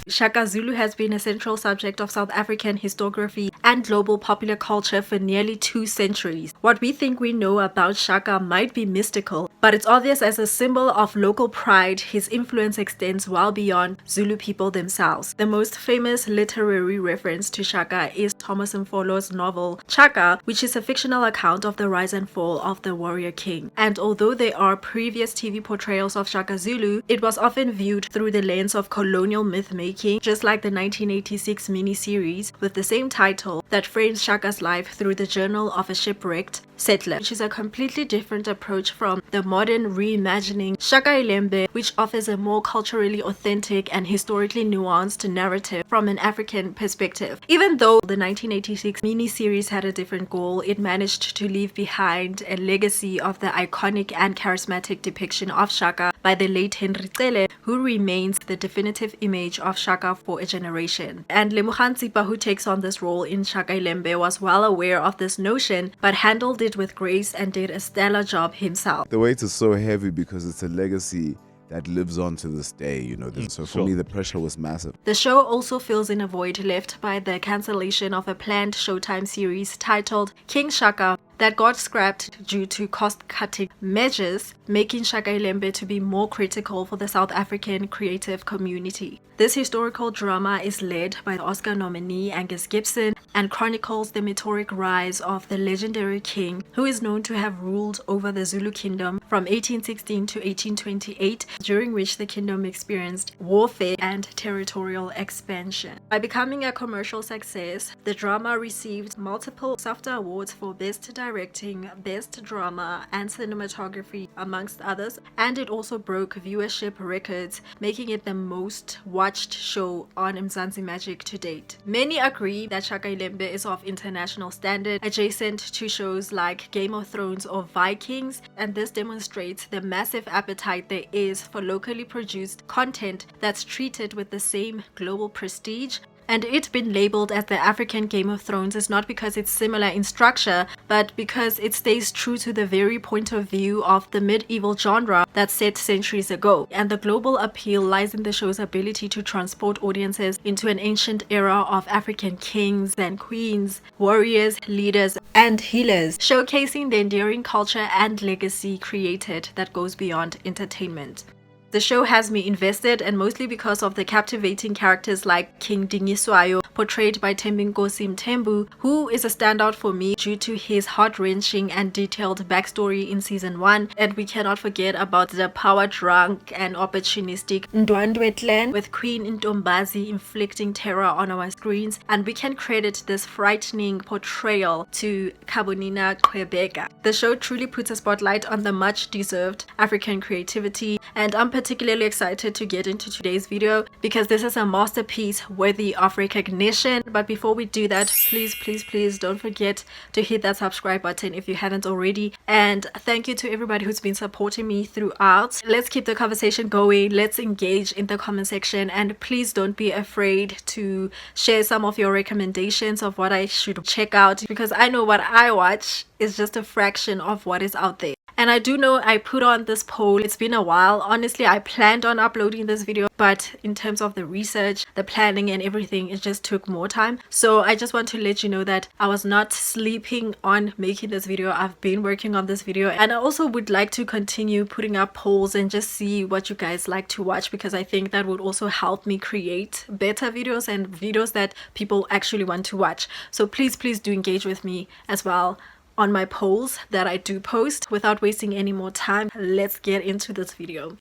Shaka Zulu has been a central subject of South African historiography and global popular culture for nearly 2 centuries. What we think we know about Shaka might be mystical, but it's obvious as a symbol of local pride. His influence extends well beyond Zulu people themselves. The most famous literary reference to Shaka is Thomas Mfolo's novel Shaka, which is a fictional account of the rise and fall of the warrior king. And although there are previous TV portrayals of Shaka Zulu, it was often viewed through the lens of colonial myth-making, just like the 1986 miniseries with the same title that frames Shaka's life through the journal of a shipwrecked settler, which is a completely different approach from the modern reimagining Shaka Ilembe, which offers a more culturally authentic and historically nuanced narrative from an African perspective. Even though the 1986 miniseries had a different goal, it managed to leave behind a legacy of the iconic and charismatic depiction of Shaka by the late Henry Cele, who remains the definitive image of Shaka for a generation. And Lemogang Tsipa, who takes on this role in Shaka Ilembe, was well aware of this notion but handled it with grace and did a stellar job himself. The weight is so heavy because it's a legacy that lives on to this day, you know. So for me, the pressure was massive. The show also fills in a void left by the cancellation of a planned Showtime series titled King Shaka that got scrapped due to cost-cutting measures, making Shaka Ilembe to be more critical for the South African creative community. This historical drama is led by the Oscar nominee Angus Gibson and chronicles the meteoric rise of the legendary king, who is known to have ruled over the Zulu kingdom from 1816 to 1828, during which the kingdom experienced warfare and territorial expansion. By becoming a commercial success, the drama received multiple SAFTA awards for Best Directing, Best Drama, and Cinematography, amongst others, and it also broke viewership records, making it the most watched show on Mzansi Magic to date. Many agree that Shaka Ilembe is of international standard, adjacent to shows like Game of Thrones or Vikings, and this demonstrates the massive appetite there is for locally produced content that's treated with the same global prestige. And it being labeled as the African Game of Thrones is not because it's similar in structure, but because it stays true to the very point of view of the medieval genre that's set centuries ago. And the global appeal lies in the show's ability to transport audiences into an ancient era of African kings and queens, warriors, leaders, and healers, showcasing the enduring culture and legacy created that goes beyond entertainment. The show has me invested, and mostly because of the captivating characters like King Dingiswayo, portrayed by Thembinkosi Mthembu, who is a standout for me due to his heart-wrenching and detailed backstory in season 1. And we cannot forget about the power-drunk and opportunistic Ndwandwe clan, with Queen Ntombazi inflicting terror on our screens. And we can credit this frightening portrayal to Kabonina Qhubeka. The show truly puts a spotlight on the much-deserved African creativity, and I'm particularly excited to get into today's video because this is a masterpiece worthy of recognition. But before we do that, please don't forget to hit that subscribe button if you haven't already. And thank you to everybody who's been supporting me throughout. Let's keep the conversation going. Let's engage in the comment section, and please don't be afraid to share some of your recommendations of what I should check out, because I know what I watch is just a fraction of what is out there. And I do know I put on this poll. It's been a while. Honestly, I planned on uploading this video, but in terms of the research, the planning and everything, it just took more time. So I just want to let you know that I was not sleeping on making this video. I've been working on this video, and I also would like to continue putting up polls and just see what you guys like to watch, because I think that would also help me create better videos and videos that people actually want to watch. So please do engage with me as well on my polls that I do post. Without wasting any more time, let's get into this video.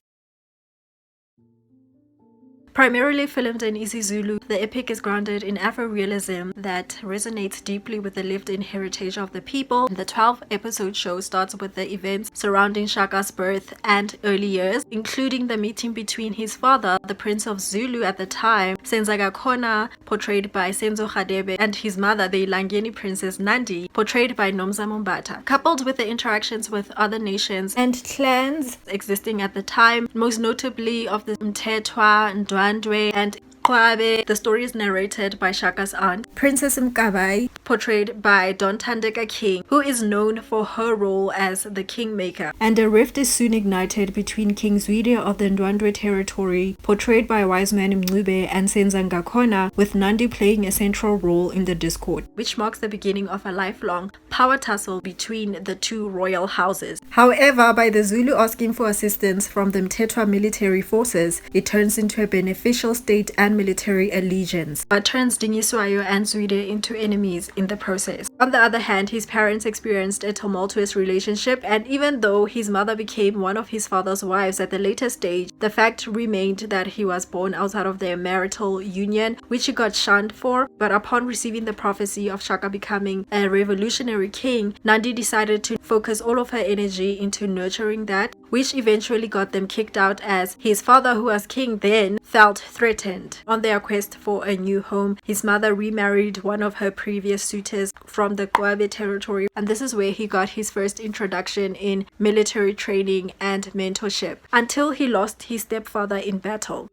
Primarily filmed in isiZulu, the epic is grounded in Afro-realism that resonates deeply with the lived-in heritage of the people. The 12-episode show starts with the events surrounding Shaka's birth and early years, including the meeting between his father, the Prince of Zulu at the time, Senzaka Khona, portrayed by Senzo Radebe, and his mother, the Ilangeni Princess Nandi, portrayed by Nomza Mombata, coupled with the interactions with other nations and clans existing at the time, most notably of the Mthethwa, Ndwandwe, and Kwabe. The story is narrated by Shaka's aunt, Princess Mkabai, portrayed by Dontandeka King, who is known for her role as the kingmaker. And a rift is soon ignited between King Zwide of the Ndwandwe territory, portrayed by wise man Mncube, and Senzanga Khona, with Nandi playing a central role in the discord, which marks the beginning of a lifelong power tussle between the two royal houses. However, by the Zulu asking for assistance from the Mthethwa military forces, it turns into a beneficial state and military allegiance, but turns Dingiswayo and Zwide into enemies in the process. On the other hand, his parents experienced a tumultuous relationship, and even though his mother became one of his father's wives at the later stage, the fact remained that he was born outside of their marital union, which he got shunned for. But upon receiving the prophecy of Shaka becoming a revolutionary king, Nandi decided to focus all of her energy into nurturing that, which eventually got them kicked out, as his father, who was king then, felt threatened. On their quest for a new home, his mother remarried one of her previous suitors from the Kwabe territory, and this is where he got his first introduction in military training and mentorship, until he lost his stepfather in battle.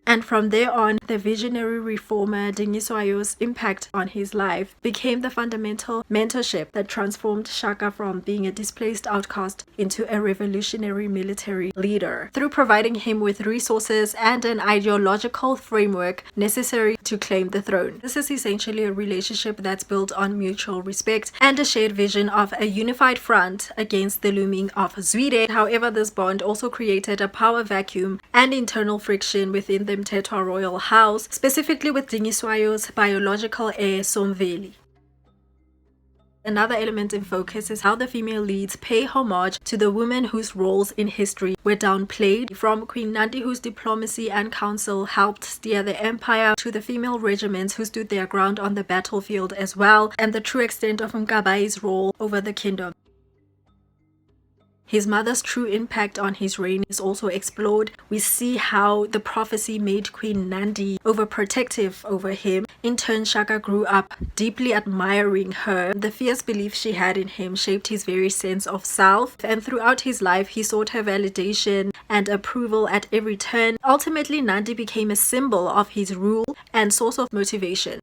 And from there on, the visionary reformer Dingiswayo's impact on his life became the fundamental mentorship that transformed Shaka from being a displaced outcast into a revolutionary military leader, through providing him with resources and an ideological framework necessary to claim the throne. This is essentially a relationship that's built on mutual respect and a shared vision of a unified front against the looming of Zwide. However, this bond also created a power vacuum and internal friction within the Mthethwa royal house, specifically with Dingiswayo's biological heir Somveli. Another element in focus is how the female leads pay homage to the women whose roles in history were downplayed, from Queen Nandi, whose diplomacy and counsel helped steer the empire, to the female regiments who stood their ground on the battlefield as well, and the true extent of Mkabai's role over the kingdom. His mother's true impact on his reign is also explored. We see how the prophecy made Queen Nandi overprotective over him. In turn, Shaka grew up deeply admiring her. The fierce belief she had in him shaped his very sense of self, and throughout his life he sought her validation and approval at every turn. Ultimately, Nandi became a symbol of his rule and source of motivation.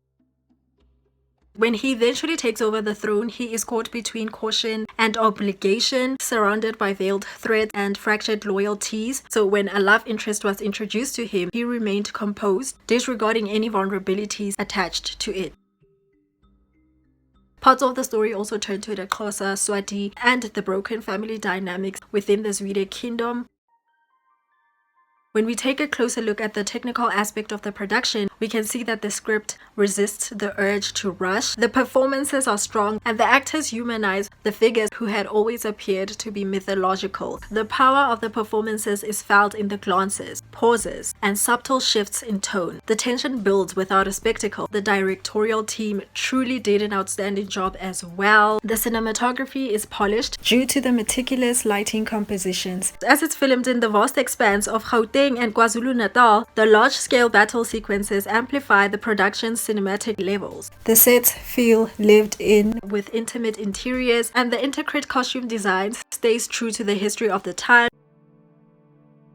When he eventually takes over the throne, he is caught between caution and obligation, surrounded by veiled threats and fractured loyalties. So when a love interest was introduced to him, he remained composed, disregarding any vulnerabilities attached to it. Parts of the story also turn to the Xhosa, Swati, and the broken family dynamics within the Zwide kingdom. When we take a closer look at the technical aspect of the production, we can see that the script resists the urge to rush. The performances are strong, and the actors humanize the figures who had always appeared to be mythological. The power of the performances is felt in the glances, pauses, and subtle shifts in tone. The tension builds without a spectacle. The directorial team truly did an outstanding job as well. The cinematography is polished due to the meticulous lighting compositions. As it's filmed in the vast expanse of Gauteng and KwaZulu-Natal, the large-scale battle sequences amplify the production's cinematic levels. The sets feel lived in, with intimate interiors, and the intricate costume designs stays true to the history of the time.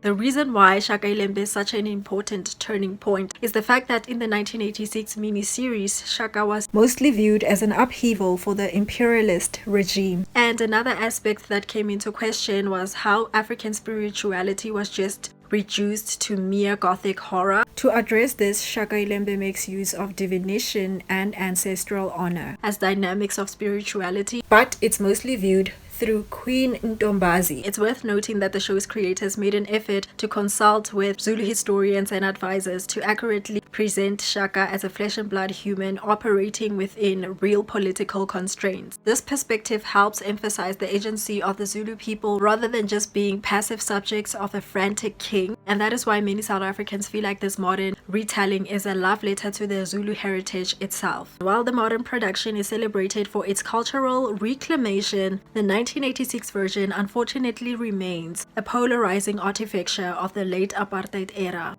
The reason why Shaka Ilembe is such an important turning point is the fact that in the 1986 miniseries, Shaka was mostly viewed as an upheaval for the imperialist regime. And another aspect that came into question was how African spirituality was just reduced to mere gothic horror. To address this, Shaka Ilembe makes use of divination and ancestral honor as dynamics of spirituality, but it's mostly viewed through Queen Ntombazi. It's worth noting that the show's creators made an effort to consult with Zulu historians and advisors to accurately present Shaka as a flesh and blood human operating within real political constraints. This perspective helps emphasize the agency of the Zulu people rather than just being passive subjects of a frantic king, and that is why many South Africans feel like this modern retelling is a love letter to their Zulu heritage itself. While the modern production is celebrated for its cultural reclamation, the 1986 version unfortunately remains a polarizing artifact of the late apartheid era.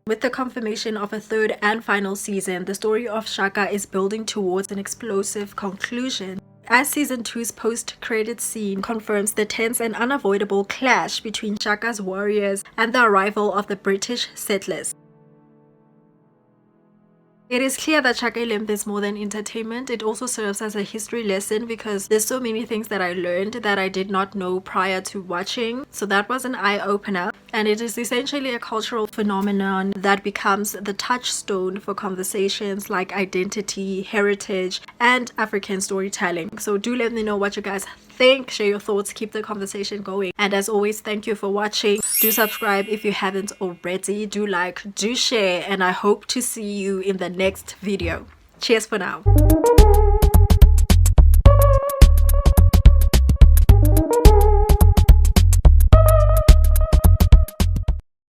With the confirmation of a third and final season, the story of Shaka is building towards an explosive conclusion. as season 2's post-credit scene confirms the tense and unavoidable clash between Shaka's warriors and the arrival of the British settlers. It is clear that Shaka ILEMBE is more than entertainment. It also serves as a history lesson because there's so many things that I learned that I did not know prior to watching. So that was an eye-opener. And it is essentially a cultural phenomenon that becomes the touchstone for conversations like identity, heritage, and African storytelling. So do let me know what you guys think. Share your thoughts. Keep the conversation going. And as always, thank you for watching. Do subscribe if you haven't already. Do like, do share, and I hope to see you in the next video. Cheers for now.